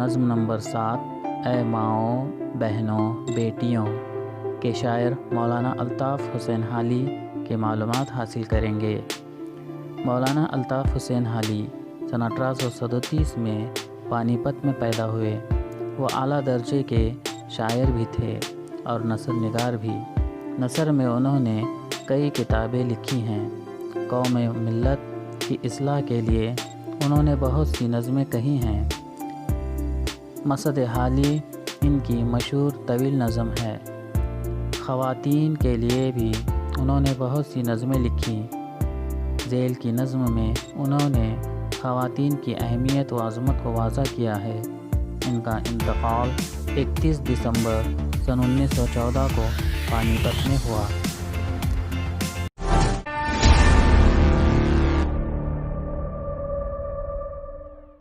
نظم نمبر 7 اے ماؤں بہنوں بیٹیوں کے شاعر مولانا الطاف حسین حالی کے معلومات حاصل کریں گے۔ مولانا الطاف حسین حالی سن 1837 میں پانی پت میں پیدا ہوئے۔ وہ اعلیٰ درجے کے شاعر بھی تھے اور نثر نگار بھی۔ نثر میں انہوں نے کئی کتابیں لکھی ہیں۔ قوم ملت کی اصلاح کے لیے انہوں نے بہت سی نظمیں کہی ہیں۔ مسد حالی ان کی مشہور طویل نظم ہے۔ خواتین کے لیے بھی انہوں نے بہت سی نظمیں لکھی۔ ذیل کی نظم میں انہوں نے خواتین کی اہمیت و عظمت کو واضح کیا ہے۔ ان کا انتقال 31 دسمبر سن 1914 کو پانی پت میں ہوا۔